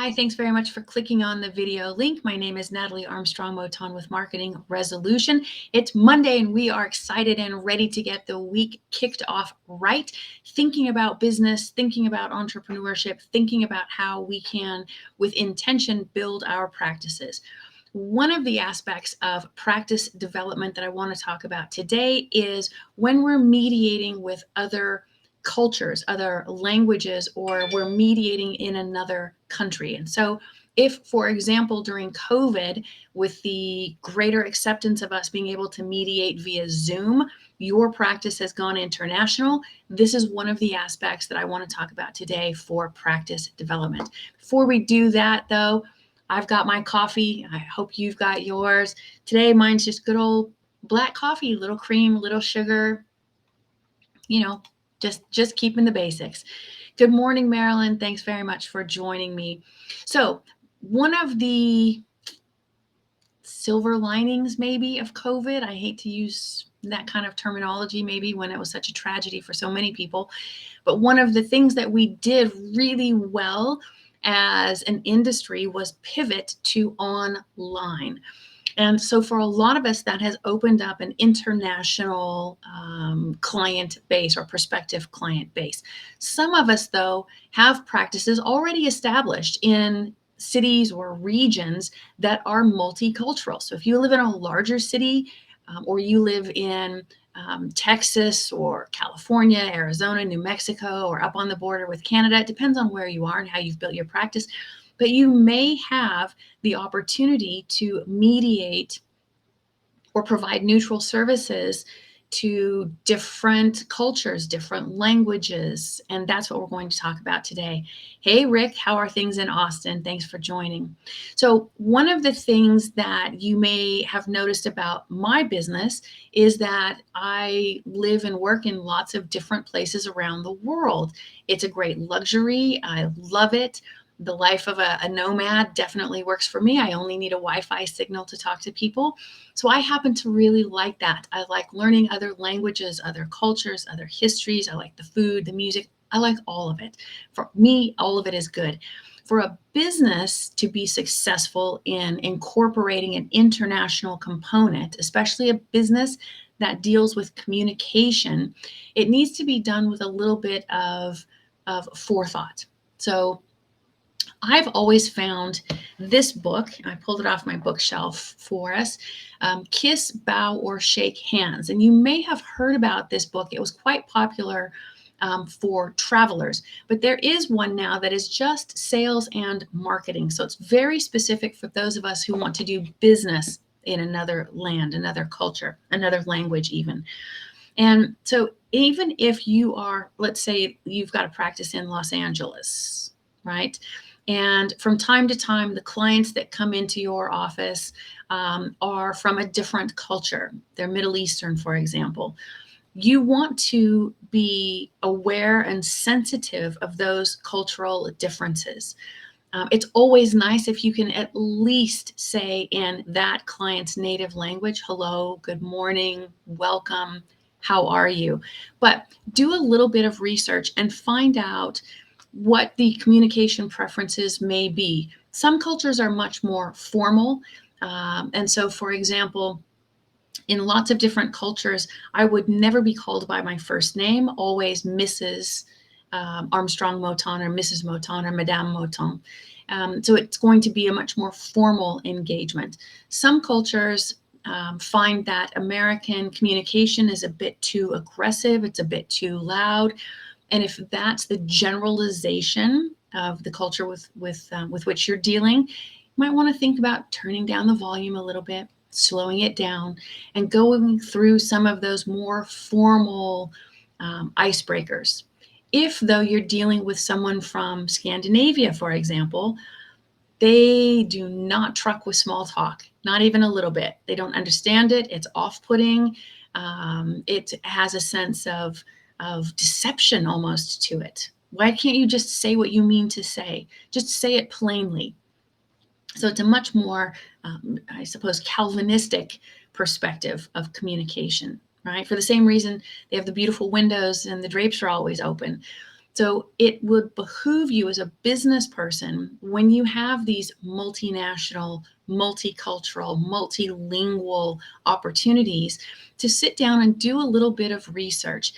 Hi, thanks very much for clicking on the video link. My name is Natalie Armstrong-Motin with Marketing Resolution. It's Monday and we are excited and ready to get the week kicked off right, thinking about business, thinking about entrepreneurship, thinking about how we can, with intention, build our practices. One of the aspects of practice development that I want to talk about today is when we're mediating with other cultures, other languages, or we're mediating in another country. And so if, for example, during COVID, with the greater acceptance of us being able to mediate via Zoom, your practice has gone international, this is one of the aspects that I want to talk about today for practice development. Before we do that, though, I've got my coffee. I hope you've got yours. Today, mine's just good old black coffee, little cream, little sugar, just keeping the basics. Good morning, Marilyn. Thanks very much for joining me. So one of the silver linings maybe of COVID, I hate to use that kind of terminology maybe when it was such a tragedy for so many people, but one of the things that we did really well as an industry was pivot to online. And so for a lot of us, that has opened up an international client base or prospective client base. Some of us, though, have practices already established in cities or regions that are multicultural. So if you live in a larger city or you live in Texas or California, Arizona, New Mexico, or up on the border with Canada, it depends on where you are and how you've built your practice. But you may have the opportunity to mediate or provide neutral services to different cultures, different languages, and that's what we're going to talk about today. Hey, Rick, how are things in Austin? Thanks for joining. So one of the things that you may have noticed about my business is that I live and work in lots of different places around the world. It's a great luxury. I love it. The life of a nomad definitely works for me. I only need a Wi-Fi signal to talk to people. So I happen to really like that. I like learning other languages, other cultures, other histories. I like the food, the music. I like all of it. For me, all of it is good. For a business to be successful in incorporating an international component, especially a business that deals with communication, it needs to be done with a little bit of forethought. So I've always found this book, I pulled it off my bookshelf for us, Kiss, Bow, or Shake Hands. And you may have heard about this book. It was quite popular for travelers, but there is one now that is just sales and marketing. So it's very specific for those of us who want to do business in another land, another culture, another language even. And so even if you are, let's say you've got a practice in Los Angeles, right? And from time to time, the clients that come into your office are from a different culture. They're Middle Eastern, for example. You want to be aware and sensitive of those cultural differences. It's always nice if you can at least say in that client's native language, hello, good morning, welcome, how are you? But do a little bit of research and find out what the communication preferences may be. Some cultures are much more formal. And so, for example, in lots of different cultures, I would never be called by my first name, always Mrs. Armstrong-Motin or Mrs. Motin or Madame Motin. So it's going to be a much more formal engagement. Some cultures find that American communication is a bit too aggressive, it's a bit too loud. And if that's the generalization of the culture with which you're dealing, you might want to think about turning down the volume a little bit, slowing it down, and going through some of those more formal icebreakers. If, though, you're dealing with someone from Scandinavia, for example, they do not truck with small talk, not even a little bit. They don't understand it. It's off-putting. It has a sense of deception almost to it. Why can't you just say what you mean to say? Just say it plainly. So it's a much more, I suppose, Calvinistic perspective of communication, right? For the same reason they have the beautiful windows and the drapes are always open. So it would behoove you as a business person, when you have these multinational, multicultural, multilingual opportunities, to sit down and do a little bit of research.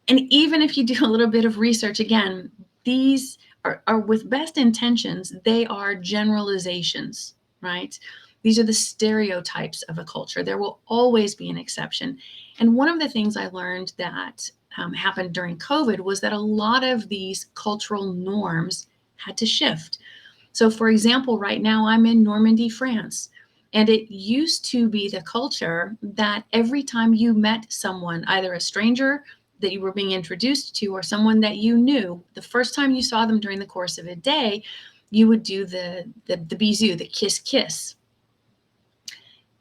And even if you do a little bit of research, again, these are with best intentions, they are generalizations, right? These are the stereotypes of a culture. There will always be an exception. And one of the things I learned that happened during COVID was that a lot of these cultural norms had to shift. So, for example, right now I'm in Normandy, France. And it used to be the culture that every time you met someone, either a stranger that you were being introduced to or someone that you knew, the first time you saw them during the course of a day, you would do the bisou, the kiss.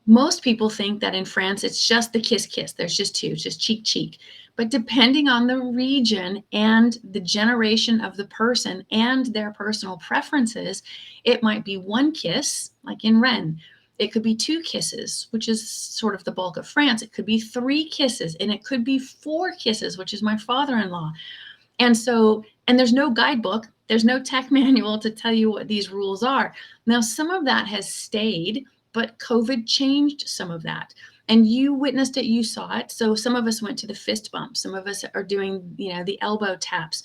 Most people think that in France, it's just the kiss. There's just two, it's just cheek. But depending on the region and the generation of the person and their personal preferences, it might be one kiss, like in Rennes. It could be two kisses, which is sort of the bulk of France. It could be three kisses, and it could be four kisses, which is my father-in-law. And there's no guidebook, there's no tech manual to tell you what these rules are. Now, some of that has stayed, but COVID changed some of that. And you witnessed it, you saw it. So some of us went to the fist bump. Some of us are doing, the elbow taps.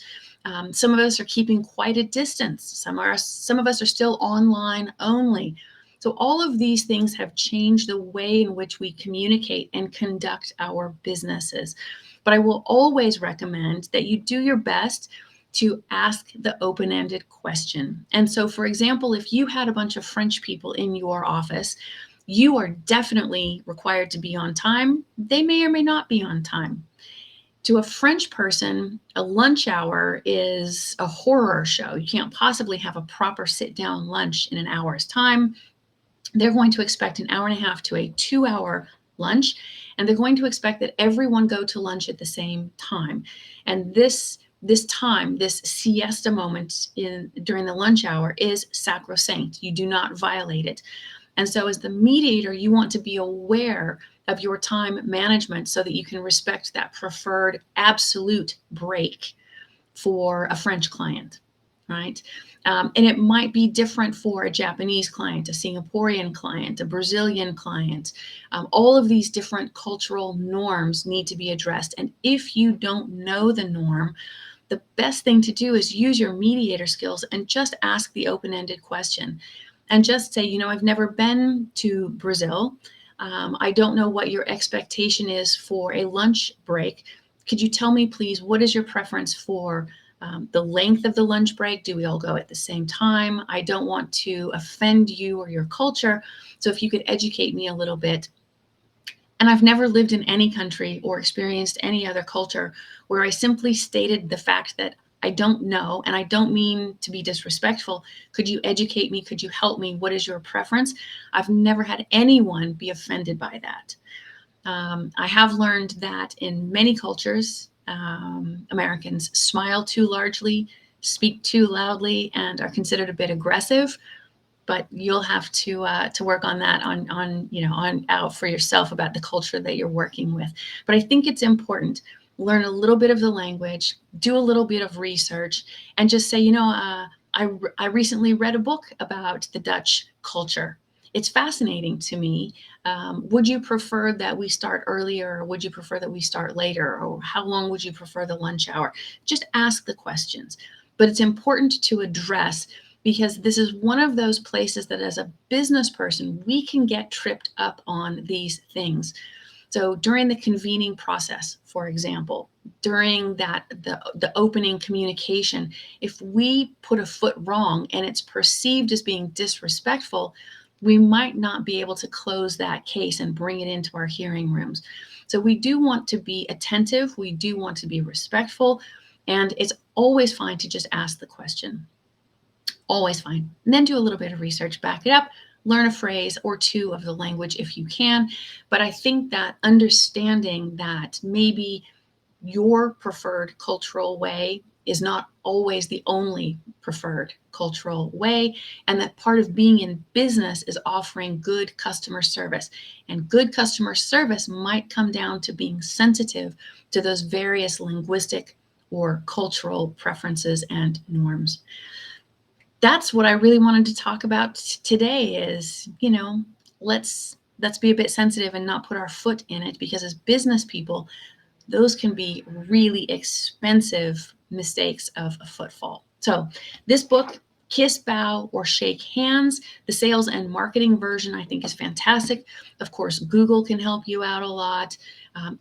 Some of us are keeping quite a distance. Some of us are still online only. So all of these things have changed the way in which we communicate and conduct our businesses. But I will always recommend that you do your best to ask the open-ended question. And so, for example, if you had a bunch of French people in your office, you are definitely required to be on time. They may or may not be on time. To a French person, a lunch hour is a horror show. You can't possibly have a proper sit-down lunch in an hour's time. They're going to expect an hour and a half to a 2-hour lunch, and they're going to expect that everyone go to lunch at the same time. And this time, this siesta moment during the lunch hour is sacrosanct. You do not violate it. And so as the mediator, you want to be aware of your time management so that you can respect that preferred absolute break for a French client, right? And it might be different for a Japanese client, a Singaporean client, a Brazilian client. All of these different cultural norms need to be addressed. And if you don't know the norm, the best thing to do is use your mediator skills and just ask the open-ended question. And just say, I've never been to Brazil. I don't know what your expectation is for a lunch break. Could you tell me, please, what is your preference for the length of the lunch break? Do we all go at the same time? I don't want to offend you or your culture. So if you could educate me a little bit. And I've never lived in any country or experienced any other culture where I simply stated the fact that I don't know, and I don't mean to be disrespectful. Could you educate me? Could you help me? What is your preference? I've never had anyone be offended by that. I have learned that in many cultures, Americans smile too largely, speak too loudly, and are considered a bit aggressive. But you'll have to work on that on out for yourself about the culture that you're working with. But I think it's important. Learn a little bit of the language, do a little bit of research, and just say, I recently read a book about the Dutch culture. It's fascinating to me. Would you prefer that we start earlier, or would you prefer that we start later? Or how long would you prefer the lunch hour? Just ask the questions. But it's important to address, because this is one of those places that as a business person, we can get tripped up on these things. So during the convening process, for example, during the opening communication, if we put a foot wrong and it's perceived as being disrespectful, we might not be able to close that case and bring it into our hearing rooms. So we do want to be attentive. We do want to be respectful. And it's always fine to just ask the question. Always fine. And then do a little bit of research, back it up, learn a phrase or two of the language if you can. But I think that understanding that maybe your preferred cultural way is not always the only preferred cultural way, and that part of being in business is offering good customer service. And good customer service might come down to being sensitive to those various linguistic or cultural preferences and norms. That's what I really wanted to talk about today is, let's be a bit sensitive and not put our foot in it, because as business people, those can be really expensive mistakes of a footfall. So this book, Kiss, Bow, or Shake Hands, the sales and marketing version, I think is fantastic. Of course, Google can help you out a lot.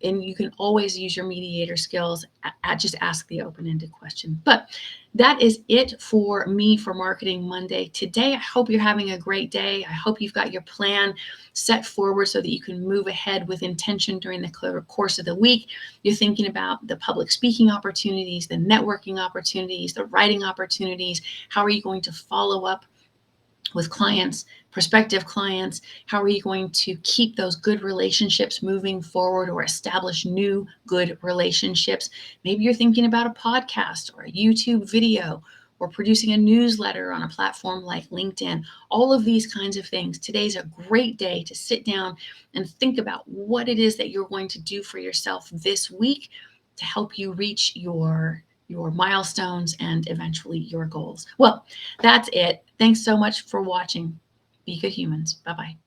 And you can always use your mediator skills at just ask the open-ended question. But that is it for me for Marketing Monday today. I hope you're having a great day. I hope you've got your plan set forward so that you can move ahead with intention during the course of the week. You're thinking about the public speaking opportunities, the networking opportunities, the writing opportunities. How are you going to follow up with clients, prospective clients? How are you going to keep those good relationships moving forward or establish new good relationships? Maybe you're thinking about a podcast or a YouTube video or producing a newsletter on a platform like LinkedIn. All of these kinds of things. Today's a great day to sit down and think about what it is that you're going to do for yourself this week to help you reach your milestones and eventually your goals. Well, that's it. Thanks so much for watching. Be good humans. Bye-bye.